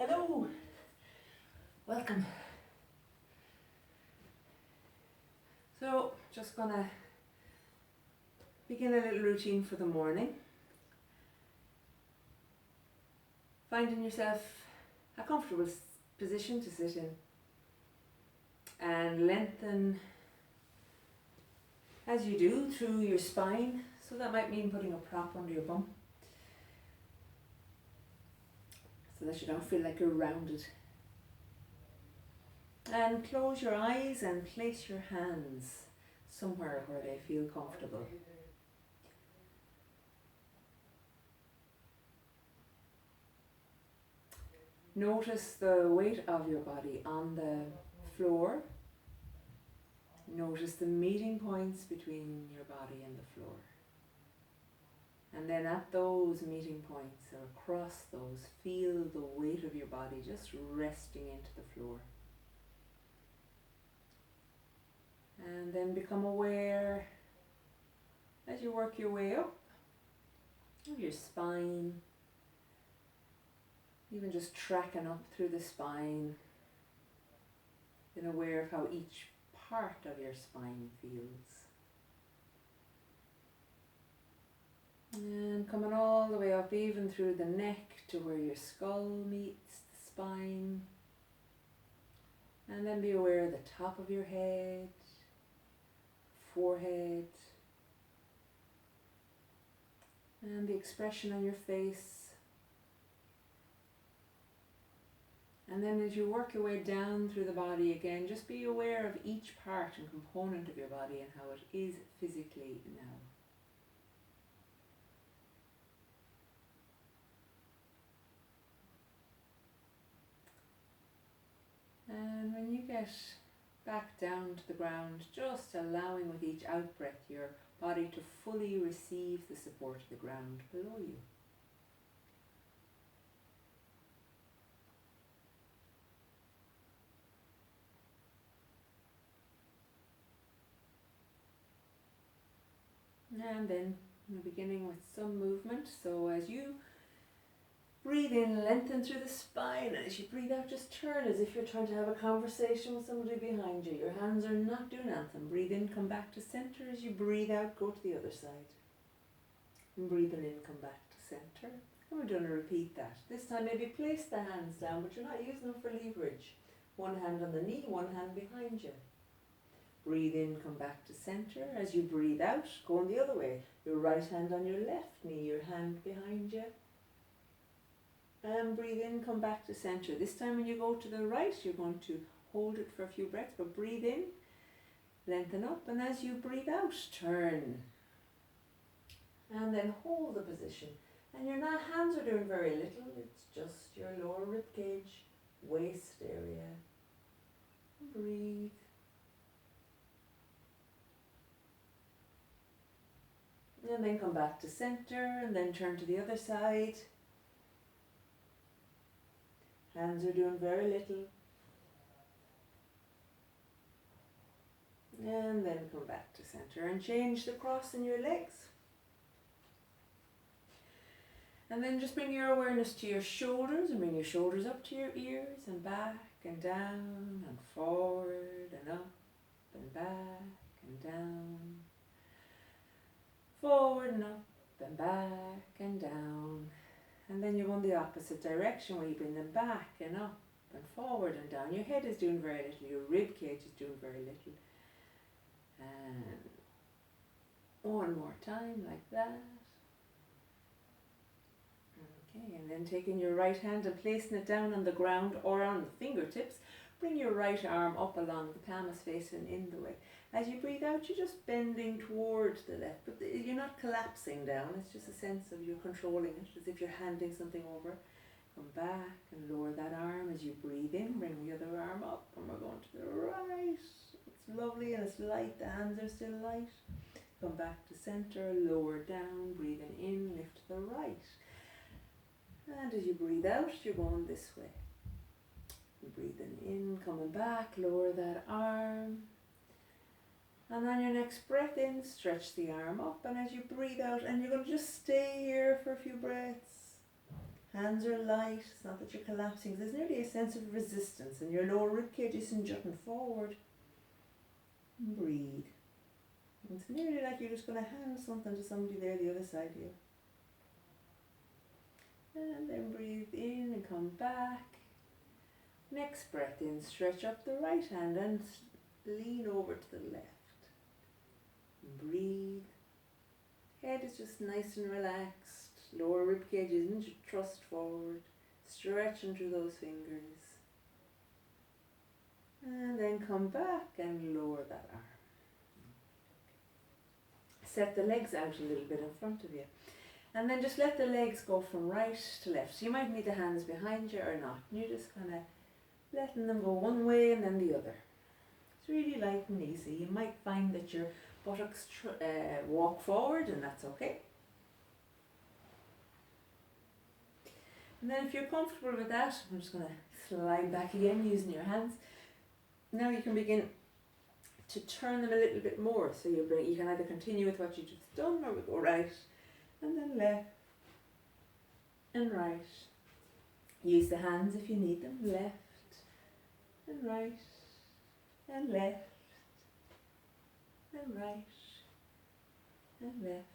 Hello, welcome. So, just gonna begin a little routine for the morning. Finding yourself a comfortable position to sit in and lengthen as you do through your spine. So that might mean putting a prop under your bum so that you don't feel like you're rounded. And close your eyes and place your hands somewhere where they feel comfortable. Notice the weight of your body on the floor. Notice the meeting points between your body and the floor. And then at those meeting points or across those, feel the weight of your body just resting into the floor. And then become aware as you work your way up of your spine, even just tracking up through the spine, being aware of how each part of your spine feels. And coming all the way up, even through the neck to where your skull meets the spine. And then be aware of the top of your head, forehead, and the expression on your face. And then as you work your way down through the body again, just be aware of each part and component of your body and how it is physically now. And when you get back down to the ground, just allowing with each out breath your body to fully receive the support of the ground below you. And then beginning with some movement. So as you breathe in, lengthen through the spine. As you breathe out, just turn as if you're trying to have a conversation with somebody behind you. Your hands are not doing anything. Breathe in, come back to center. As you breathe out, go to the other side. And breathing in, come back to center. And we're going to repeat that. This time maybe place the hands down, but you're not using them for leverage. One hand on the knee, one hand behind you. Breathe in, come back to center. As you breathe out, going the other way. Your right hand on your left knee, your hand behind you. And breathe in, come back to center. This time when you go to the right, you're going to hold it for a few breaths, but breathe in, lengthen up, and as you breathe out, turn. And then hold the position. And your hands are doing very little, it's just your lower rib cage, waist area. Breathe. And then come back to center, and then turn to the other side. Hands are doing very little. And then come back to center and change the cross in your legs. And then just bring your awareness to your shoulders and bring your shoulders up to your ears and back and down and forward and up and back and down. Forward and up and back and down. And then you go in the opposite direction where you bring them back and up and forward and down. Your head is doing very little, your rib cage is doing very little. And one more time like that. Okay, and then taking your right hand and placing it down on the ground or on the fingertips. Bring your right arm up along the palm is facing in the way. As you breathe out, you're just bending towards the left, but you're not collapsing down. It's just a sense of you controlling it, as if you're handing something over. Come back and lower that arm as you breathe in. Bring the other arm up, and we're going to the right. It's lovely and it's light. The hands are still light. Come back to center, lower down, breathing in, lift to the right. And as you breathe out, you're going this way. Breathing in, coming back, lower that arm. And on your next breath in, stretch the arm up. And as you breathe out, and you're going to just stay here for a few breaths. Hands are light, it's not that you're collapsing. There's nearly a sense of resistance and your lower ribcage isn't jutting forward. And breathe. It's nearly like you're just going to hand something to somebody there the other side of you. And then breathe in and come back. Next breath in, stretch up the right hand and lean over to the left. And breathe. Head is just nice and relaxed. Lower ribcage isn't thrust forward. Stretching through those fingers. And then come back and lower that arm. Set the legs out a little bit in front of you. And then just let the legs go from right to left. So you might need the hands behind you or not. And you're just kind of letting them go one way and then the other. It's really light and easy. You might find that your buttocks walk forward, and that's okay. And then if you're comfortable with that, I'm just going to slide back again using your hands. Now you can begin to turn them a little bit more. So you can either continue with what you just done, or we go right and then left and right. Use the hands if you need them. Left and right and left and right and left.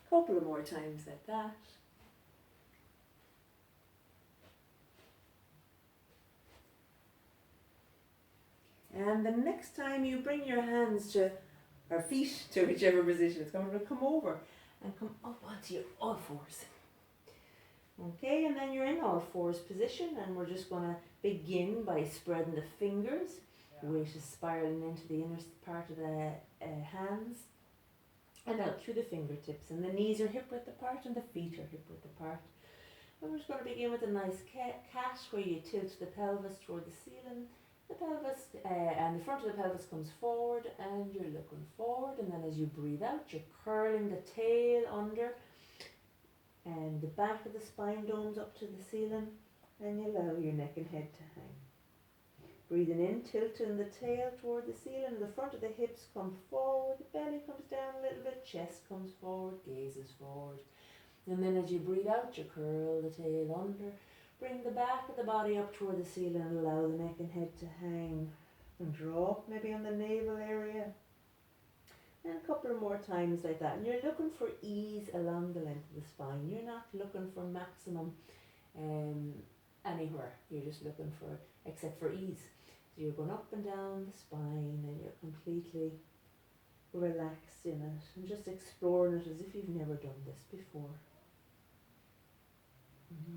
A couple of more times like that. And the next time you bring your hands to, or feet to whichever position it's going to come over and come up onto your all fours. Okay, and then you're in all fours position, and we're just going to begin by spreading the fingers. Weight is spiraling into the inner part of the hands and out through the fingertips. And the knees are hip width apart and the feet are hip width apart. And we're just going to begin with a nice cat where you tilt the pelvis toward the ceiling. The pelvis and the front of the pelvis comes forward and you're looking forward, and then as you breathe out you're curling the tail under and the back of the spine domes up to the ceiling, and you allow your neck and head to hang. Breathing in, tilting the tail toward the ceiling, the front of the hips come forward, the belly comes down a little bit, chest comes forward, gaze is forward. And then as you breathe out you curl the tail under. Bring the back of the body up toward the ceiling and allow the neck and head to hang. And draw up maybe on the navel area. And a couple of more times like that. And you're looking for ease along the length of the spine. You're not looking for maximum anywhere. You're just looking for, except for ease. So you're going up and down the spine and you're completely relaxed in it. And just exploring it as if you've never done this before.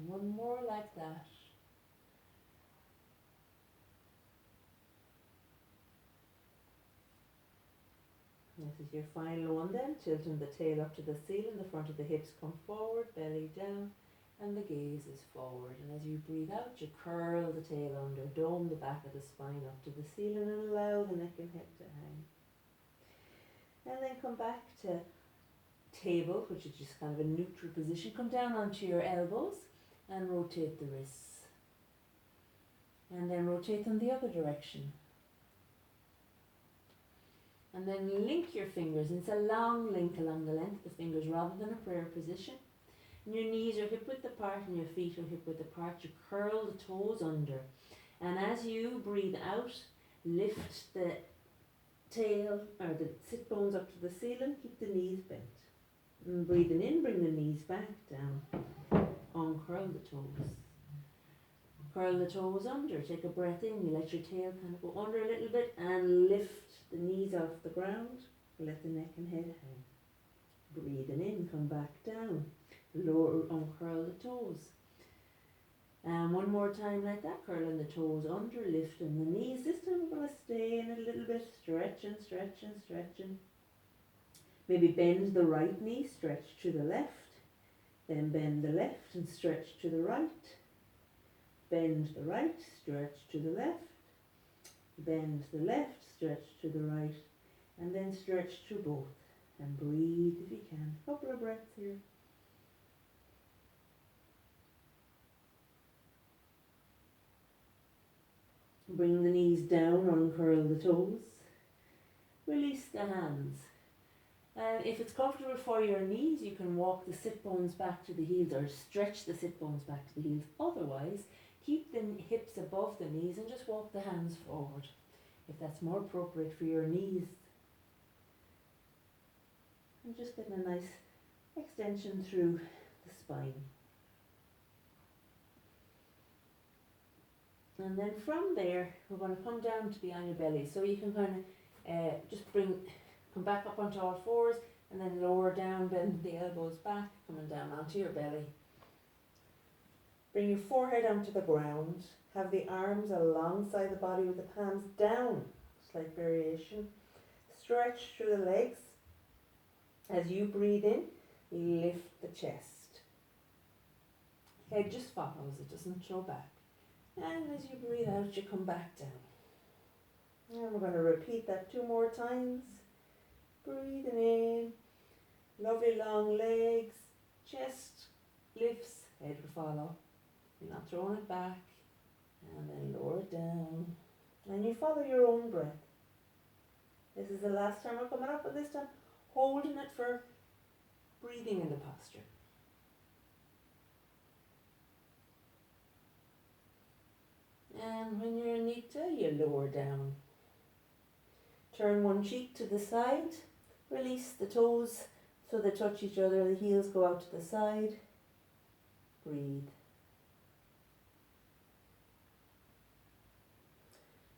One more like that. This is your final one then, tilting the tail up to the ceiling, the front of the hips come forward, belly down, and the gaze is forward. And as you breathe out, you curl the tail under, dome the back of the spine up to the ceiling and allow the neck and head to hang. And then come back to table, which is just kind of a neutral position. Come down onto your elbows and rotate the wrists. And then rotate them the other direction. And then link your fingers. And it's a long link along the length of the fingers rather than a prayer position. And your knees are hip width apart and your feet are hip width apart. You curl the toes under. And as you breathe out, lift the tail or the sit bones up to the ceiling. Keep the knees bent. And breathing in, bring the knees back down. Uncurl the toes. Curl the toes under. Take a breath in. You let your tail kind of go under a little bit and lift the knees off the ground. Let the neck and head hang. Breathing in, come back down. Lower, uncurl the toes. And one more time like that, curling the toes under, lifting the knees. This time we're going to stay in a little bit, stretching, stretching, stretching. Maybe bend the right knee, stretch to the left. Then bend the left and stretch to the right. Bend the right, stretch to the left. Bend the left, stretch to the right. And then stretch to both. And breathe if you can. A couple of breaths here. Bring the knees down, uncurl the toes. Release the hands. And if it's comfortable for your knees, you can walk the sit bones back to the heels or stretch the sit bones back to the heels. Otherwise, keep the hips above the knees and just walk the hands forward if that's more appropriate for your knees. And just getting a nice extension through the spine. And then from there, we're going to come down to be on your belly. So you can kind of just come back up onto all fours and then lower down, bend the elbows back, coming down onto your belly. Bring your forehead onto the ground. Have the arms alongside the body with the palms down. Slight variation. Stretch through the legs. As you breathe in, lift the chest. Head just follows, it doesn't show back. And as you breathe out, you come back down. And we're going to repeat that 2 more times. Breathing in, lovely long legs, chest lifts, head will follow. You're not throwing it back. And then lower it down. And you follow your own breath. This is the last time we're coming up, but this time holding it for breathing in the posture. And when you're in Nita, you lower down. Turn one cheek to the side. Release the toes so they touch each other. The heels go out to the side. Breathe.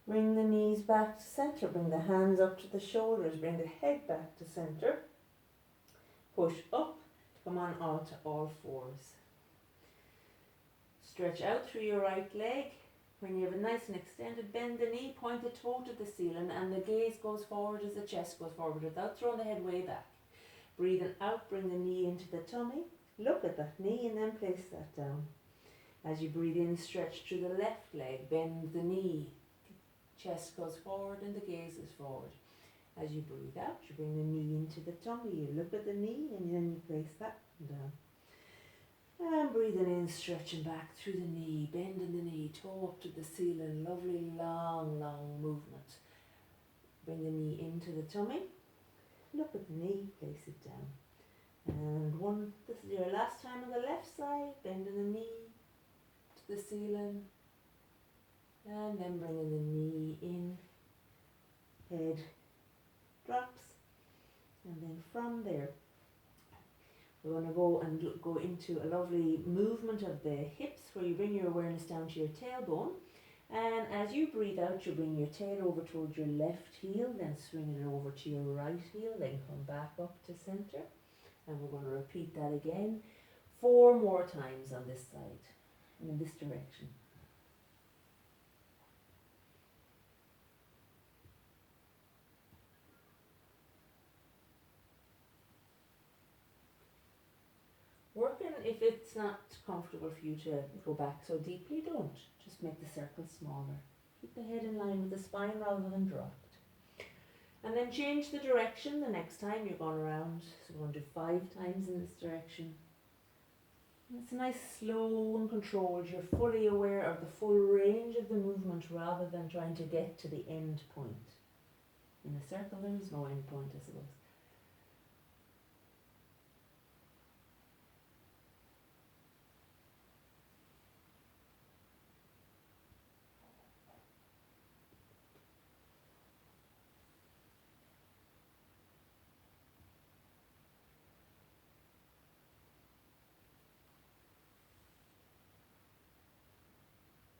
Bring the knees back to center. Bring the hands up to the shoulders. Bring the head back to center. Push up. Come on out to all fours. Stretch out through your right leg. When you have a nice and extended, bend the knee, point the toe to the ceiling, and the gaze goes forward as the chest goes forward without throwing the head way back. Breathing out, bring the knee into the tummy. Look at that knee and then place that down. As you breathe in, stretch through the left leg, bend the knee. Chest goes forward and the gaze is forward. As you breathe out, you bring the knee into the tummy. You look at the knee and then you place that down. And breathing in, stretching back through the knee, bending the knee, toe up to the ceiling. Lovely long, long movement. Bring the knee into the tummy. Look at the knee, place it down. And this is your last time on the left side, bending the knee to the ceiling. And then bringing the knee in, head drops. And then from there, we're going to go into a lovely movement of the hips where you bring your awareness down to your tailbone. And as you breathe out, you bring your tail over towards your left heel, then swing it over to your right heel, then come back up to center. And we're going to repeat that again 4 more times on this side, and in this direction. Working, if it's not comfortable for you to go back so deeply, don't. Just make the circle smaller. Keep the head in line with the spine rather than dropped. And then change the direction the next time you're going around. So we're going to do 5 times in this direction. And it's nice, slow and controlled. You're fully aware of the full range of the movement rather than trying to get to the end point. In a circle there is no end point, I suppose.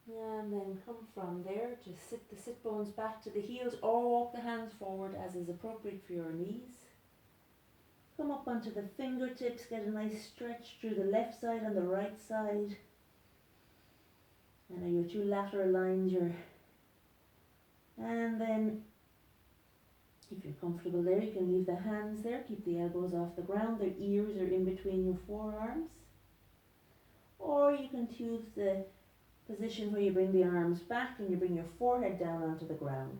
And then come from there to sit the sit bones back to the heels or walk the hands forward as is appropriate for your knees. Come up onto the fingertips, get a nice stretch through the left side and the right side. And your 2 lateral lines, and then if you're comfortable there, you can leave the hands there, keep the elbows off the ground, their ears are in between your forearms. Or you can choose the position where you bring the arms back and you bring your forehead down onto the ground.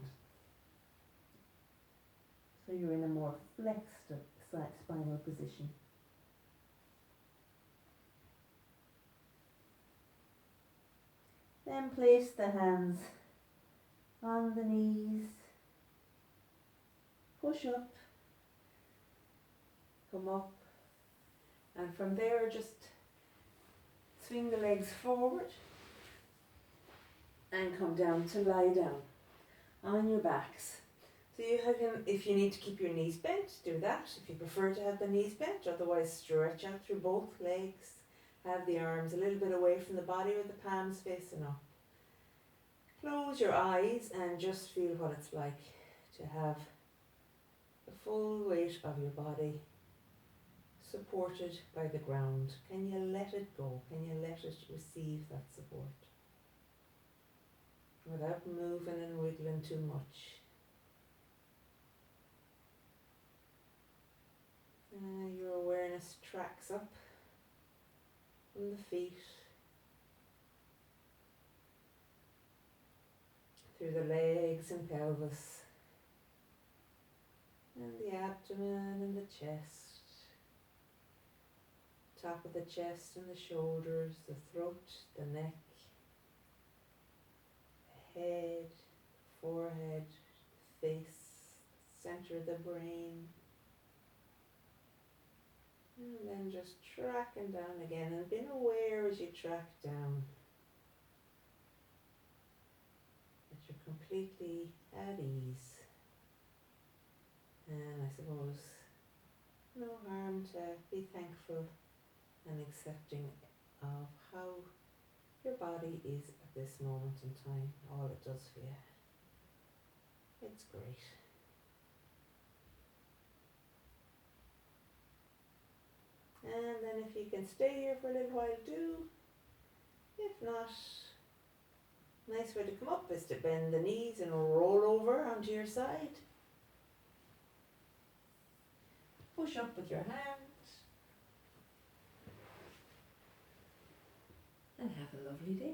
So you're in a more flexed spinal position. Then place the hands on the knees. Push up. come up, and from there just swing the legs forward and come down to lie down on your backs. So you can, if you need to keep your knees bent, do that. If you prefer to have the knees bent, otherwise stretch out through both legs. Have the arms a little bit away from the body with the palms facing up. Close your eyes and just feel what it's like to have the full weight of your body supported by the ground. Can you let it go? Can you let it receive that support? Without moving and wiggling too much. Your awareness tracks up from the feet, through the legs and pelvis, and the abdomen and the chest, top of the chest and the shoulders, the throat, the neck, the head, forehead, face, center of the brain. And then just tracking down again and being aware as you track down that you're completely at ease. And I suppose no harm to be thankful and accepting of how your body is at this moment in time, all it does for you. It's great. And then if you can stay here for a little while, do. If not, nice way to come up is to bend the knees and roll over onto your side. Push up with your hands. And have a lovely day.